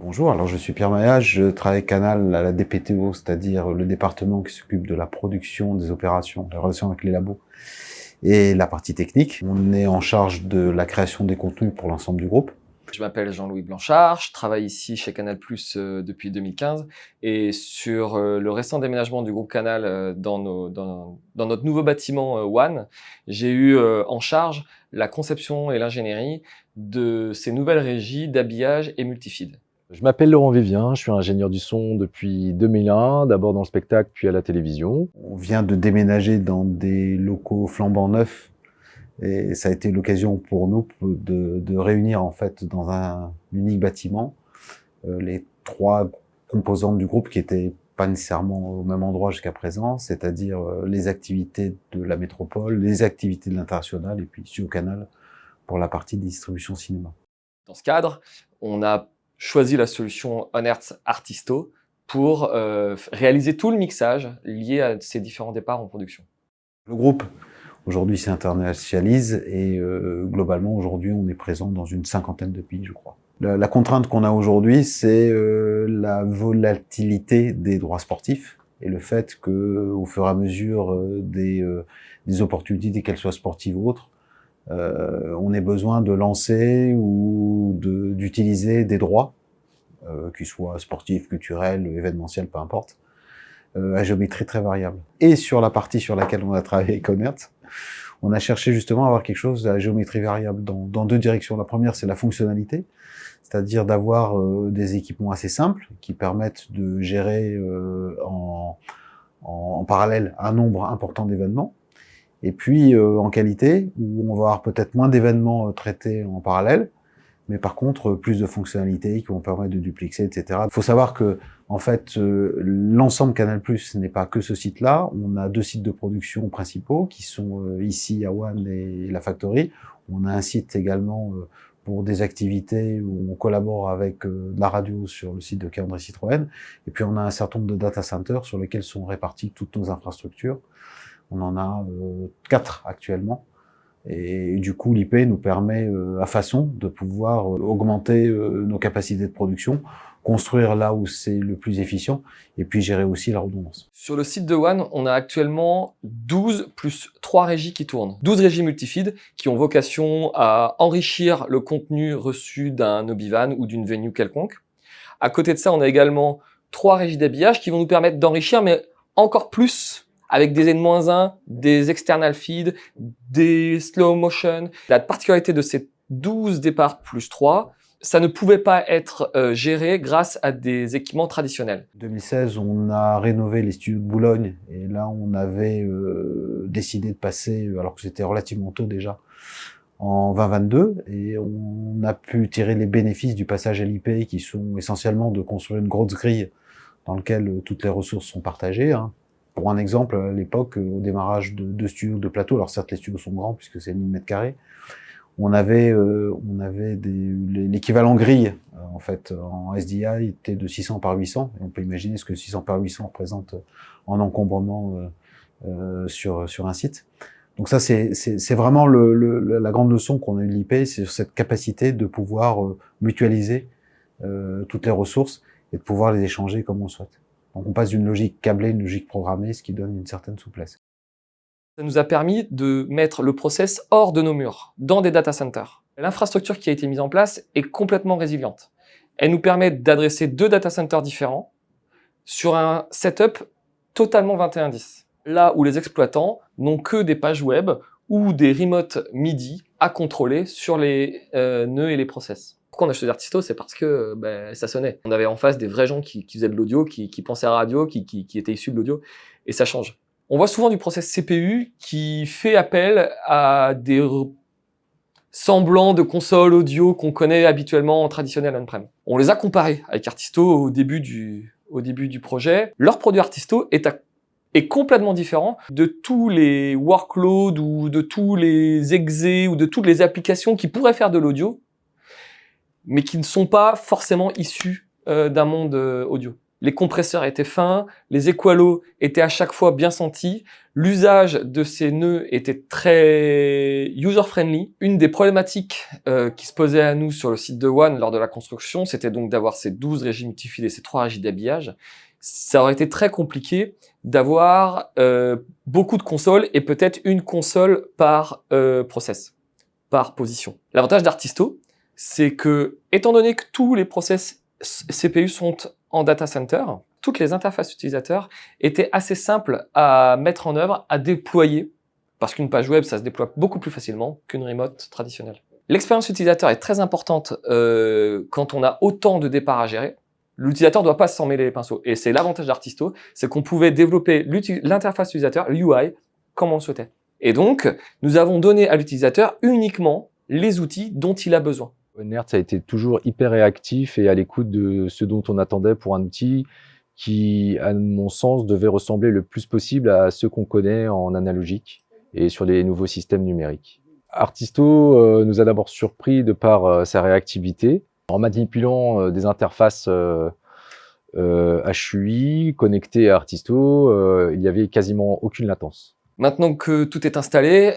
Bonjour, alors je suis Pierre Maillard, je travaille Canal à la DPTO, c'est-à-dire le département qui s'occupe de la production, des opérations, la relation avec les labos et la partie technique. On est en charge de la création des contenus pour l'ensemble du groupe. Je m'appelle Jean-Louis Blanchard, je travaille ici chez Canal+ depuis 2015 et sur le récent déménagement du groupe Canal dans notre nouveau bâtiment One, j'ai eu en charge la conception et l'ingénierie de ces nouvelles régies d'habillage et multifeed. Je m'appelle Laurent Vivien, je suis ingénieur du son depuis 2001, d'abord dans le spectacle puis à la télévision. On vient de déménager dans des locaux flambant neufs et ça a été l'occasion pour nous de réunir en fait dans un unique bâtiment les trois composantes du groupe qui étaient pas nécessairement au même endroit jusqu'à présent, c'est-à-dire les activités de la métropole, les activités de l'international et puis Studio Canal pour la partie distribution cinéma. Dans ce cadre, on a choisi la solution Onertz Artisto pour réaliser tout le mixage lié à ces différents départs en production. Le groupe, aujourd'hui, s'internationalise et globalement, aujourd'hui, on est présent dans une 50aine de pays, je crois. La contrainte qu'on a aujourd'hui, c'est la volatilité des droits sportifs et le fait que, au fur et à mesure des opportunités, qu'elles soient sportives ou autres, on ait besoin de lancer ou d'utiliser des droits, qu'ils soient sportifs, culturels, événementiels, peu importe, à géométrie très variable. Et sur la partie sur laquelle on a travaillé avec Onertz, on a cherché justement à avoir quelque chose à géométrie variable dans deux directions. La première, c'est la fonctionnalité, c'est-à-dire d'avoir des équipements assez simples qui permettent de gérer en parallèle un nombre important d'événements. Et puis en qualité, où on va avoir peut-être moins d'événements traités en parallèle, mais par contre plus de fonctionnalités qui vont permettre de duplexer, etc. Il faut savoir que en fait l'ensemble Canal+ n'est pas que ce site-là. On a deux sites de production principaux qui sont ici à One et la Factory. On a un site également pour des activités où on collabore avec la radio sur le site de Calandre Citroën. Et puis on a un certain nombre de data centers sur lesquels sont réparties toutes nos infrastructures. On en a 4 actuellement. Et du coup, l'IP nous permet à façon de pouvoir augmenter nos capacités de production, construire là où c'est le plus efficient, et puis gérer aussi la redondance. Sur le site de One, on a actuellement 12 plus 3 régies qui tournent. 12 régies multifeed qui ont vocation à enrichir le contenu reçu d'un Obi-Wan ou d'une venue quelconque. À côté de ça, on a également 3 régies d'habillage qui vont nous permettre d'enrichir, mais encore plus avec des N-1, des external feed, des slow motion. La particularité de ces 12 départs plus 3, ça ne pouvait pas être géré grâce à des équipements traditionnels. En 2016, on a rénové les studios de Boulogne et là, on avait décidé de passer, alors que c'était relativement tôt déjà, en 2022 et on a pu tirer les bénéfices du passage à l'IP qui sont essentiellement de construire une grosse grille dans laquelle toutes les ressources sont partagées. Pour un exemple, à l'époque, au démarrage de studios de plateau, alors certes les studios sont grands puisque c'est 1000 m², on avait l'équivalent grille en fait en SDI était de 600 par 800 et on peut imaginer ce que 600 par 800 représente en encombrement sur un site. Donc ça c'est vraiment la grande leçon qu'on a eu de l'IP, c'est sur cette capacité de pouvoir mutualiser toutes les ressources et de pouvoir les échanger comme on le souhaite. Donc on passe d'une logique câblée à une logique programmée, ce qui donne une certaine souplesse. Ça nous a permis de mettre le process hors de nos murs, dans des data centers. L'infrastructure qui a été mise en place est complètement résiliente. Elle nous permet d'adresser 2 data centers différents sur un setup totalement 2110. Là où les exploitants n'ont que des pages web ou des remote MIDI à contrôler sur les nœuds et les process. Pourquoi on a choisi Artisto? C'est parce que ça sonnait. On avait en face des vrais gens qui faisaient de l'audio, qui pensaient à la radio, qui étaient issus de l'audio, et ça change. On voit souvent du process CPU qui fait appel à des semblants de consoles audio qu'on connaît habituellement en traditionnel on-prem. On les a comparés avec Artisto au début du projet. Leur produit Artisto est complètement différent de tous les workloads ou de tous les exés ou de toutes les applications qui pourraient faire de l'audio, mais qui ne sont pas forcément issus d'un monde audio. Les compresseurs étaient fins, les equalos étaient à chaque fois bien sentis, l'usage de ces nœuds était très user-friendly. Une des problématiques qui se posait à nous sur le site de One lors de la construction, c'était donc d'avoir ces 12 régies multifilés, ces 3 régies d'habillage. Ça aurait été très compliqué d'avoir beaucoup de consoles et peut-être une console par process, par position. L'avantage d'Artisto, c'est que, étant donné que tous les process CPU sont en data center, toutes les interfaces utilisateurs étaient assez simples à mettre en œuvre, à déployer, parce qu'une page web, ça se déploie beaucoup plus facilement qu'une remote traditionnelle. L'expérience utilisateur est très importante quand on a autant de départs à gérer. L'utilisateur ne doit pas s'en mêler les pinceaux. Et c'est l'avantage d'Artisto, c'est qu'on pouvait développer l'interface utilisateur, l'UI, comme on le souhaitait. Et donc, nous avons donné à l'utilisateur uniquement les outils dont il a besoin. Onertz a été toujours hyper réactif et à l'écoute de ce dont on attendait pour un outil qui, à mon sens, devait ressembler le plus possible à ce qu'on connaît en analogique et sur les nouveaux systèmes numériques. Artisto nous a d'abord surpris de par sa réactivité. En manipulant des interfaces HUI connectées à Artisto, il n'y avait quasiment aucune latence. Maintenant que tout est installé,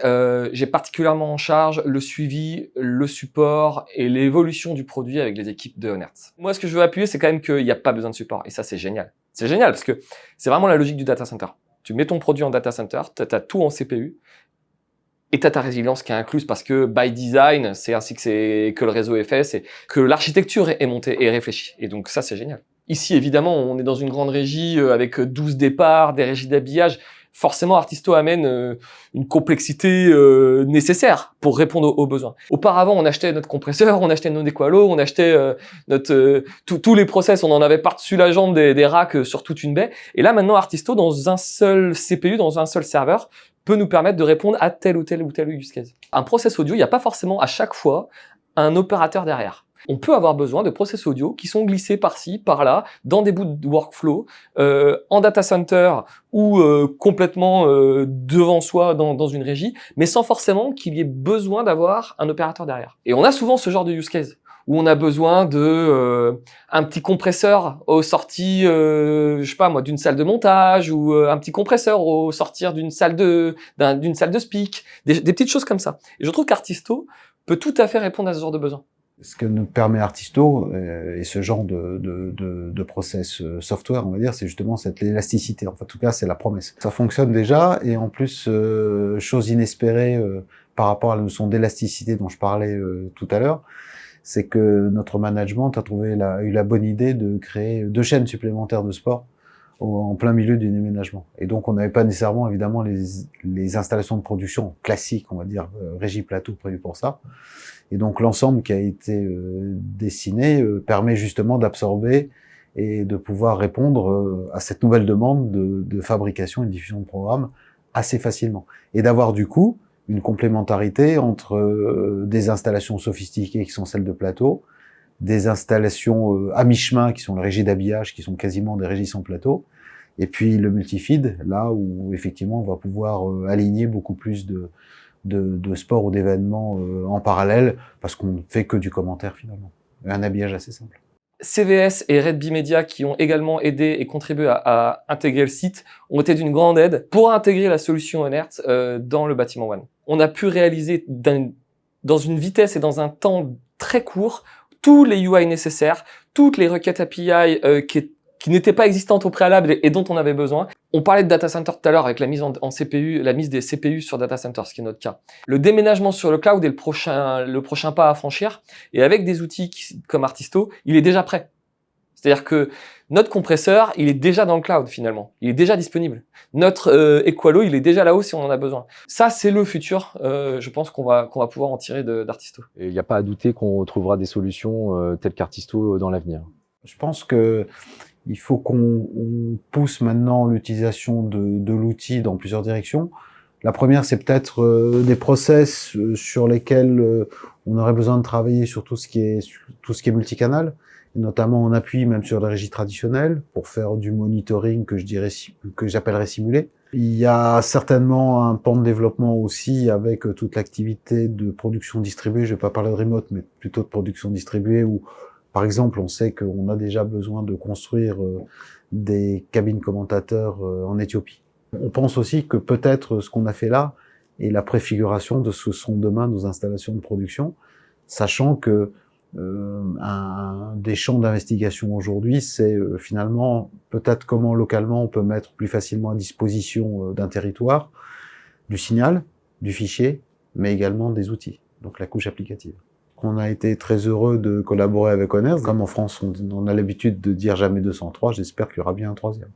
j'ai particulièrement en charge le suivi, le support et l'évolution du produit avec les équipes de Onertz. Moi, ce que je veux appuyer, c'est quand même qu'il n'y a pas besoin de support. Et ça, c'est génial. C'est génial parce que c'est vraiment la logique du data center. Tu mets ton produit en data center, tu as tout en CPU, et tu as ta résilience qui est incluse parce que, by design, c'est ainsi que le réseau est fait, c'est que l'architecture est montée et réfléchie. Et donc ça, c'est génial. Ici, évidemment, on est dans une grande régie avec 12 départs, des régies d'habillage. Forcément, Artisto amène une complexité nécessaire pour répondre aux besoins. Auparavant, on achetait notre compresseur, on achetait nos equalos, on achetait tous les process, on en avait par-dessus la jambe des racks sur toute une baie. Et là, maintenant, Artisto, dans un seul CPU, dans un seul serveur, peut nous permettre de répondre à tel ou tel use case. Un process audio, il n'y a pas forcément à chaque fois un opérateur derrière. On peut avoir besoin de process audio qui sont glissés par-ci, par-là, dans des bouts de workflow, en data center ou complètement devant soi dans une régie, mais sans forcément qu'il y ait besoin d'avoir un opérateur derrière. Et on a souvent ce genre de use case où on a besoin de un petit compresseur au sorti, je sais pas moi, d'une salle de montage ou un petit compresseur au sortir d'une salle de speak, des petites choses comme ça. Et je trouve qu'Artisto peut tout à fait répondre à ce genre de besoin. Ce que nous permet Artisto et ce genre de process software, on va dire, c'est justement cette élasticité. En tout cas, c'est la promesse. Ça fonctionne déjà et en plus, chose inespérée par rapport à la notion d'élasticité dont je parlais tout à l'heure, c'est que notre management a eu la bonne idée de créer 2 chaînes supplémentaires de sport en plein milieu du déménagement. Et donc, on n'avait pas nécessairement, évidemment, les installations de production classiques, on va dire, régie plateau prévues pour ça. Et donc, l'ensemble qui a été dessiné permet justement d'absorber et de pouvoir répondre à cette nouvelle demande de fabrication et de diffusion de programmes assez facilement. Et d'avoir, du coup, une complémentarité entre des installations sophistiquées qui sont celles de plateau, des installations à mi-chemin qui sont les régies d'habillage, qui sont quasiment des régies sans plateau, et puis le multifeed, là où effectivement on va pouvoir aligner beaucoup plus de sports ou d'événements en parallèle, parce qu'on ne fait que du commentaire finalement. Un habillage assez simple. CVS et Red Bee Media, qui ont également aidé et contribué à intégrer le site, ont été d'une grande aide pour intégrer la solution Onertz dans le bâtiment One. On a pu réaliser dans une vitesse et dans un temps très court tous les UI nécessaires, toutes les requêtes API qui n'étaient pas existantes au préalable et dont on avait besoin. On parlait de data center tout à l'heure avec la mise en CPU, la mise des CPU sur data center, ce qui est notre cas. Le déménagement sur le cloud est le prochain pas à franchir. Et avec des outils comme Artisto, il est déjà prêt. C'est-à-dire que notre compresseur, il est déjà dans le cloud finalement. Il est déjà disponible. Notre Equalo, il est déjà là-haut si on en a besoin. Ça, c'est le futur. Je pense qu'on va pouvoir en tirer d'Artisto. Et il n'y a pas à douter qu'on trouvera des solutions telles qu'Artisto dans l'avenir. Je pense que il faut qu'on pousse maintenant l'utilisation de l'outil dans plusieurs directions. La première, c'est peut-être des process sur lesquels on aurait besoin de travailler sur tout ce qui est multicanal, et notamment en appui même sur la régie traditionnelle pour faire du monitoring que j'appellerais simulé. Il y a certainement un pan de développement aussi avec toute l'activité de production distribuée. Je vais pas parler de remote, mais plutôt de production distribuée où Par exemple, on sait qu'on a déjà besoin de construire des cabines commentateurs en Éthiopie. On pense aussi que peut-être ce qu'on a fait là est la préfiguration de ce sont demain nos installations de production, sachant que un des champs d'investigation aujourd'hui, c'est finalement peut-être comment localement on peut mettre plus facilement à disposition d'un territoire du signal, du fichier, mais également des outils, donc la couche applicative. On a été très heureux de collaborer avec Honers. Comme en France, on a l'habitude de dire jamais 203, j'espère qu'il y aura bien un troisième.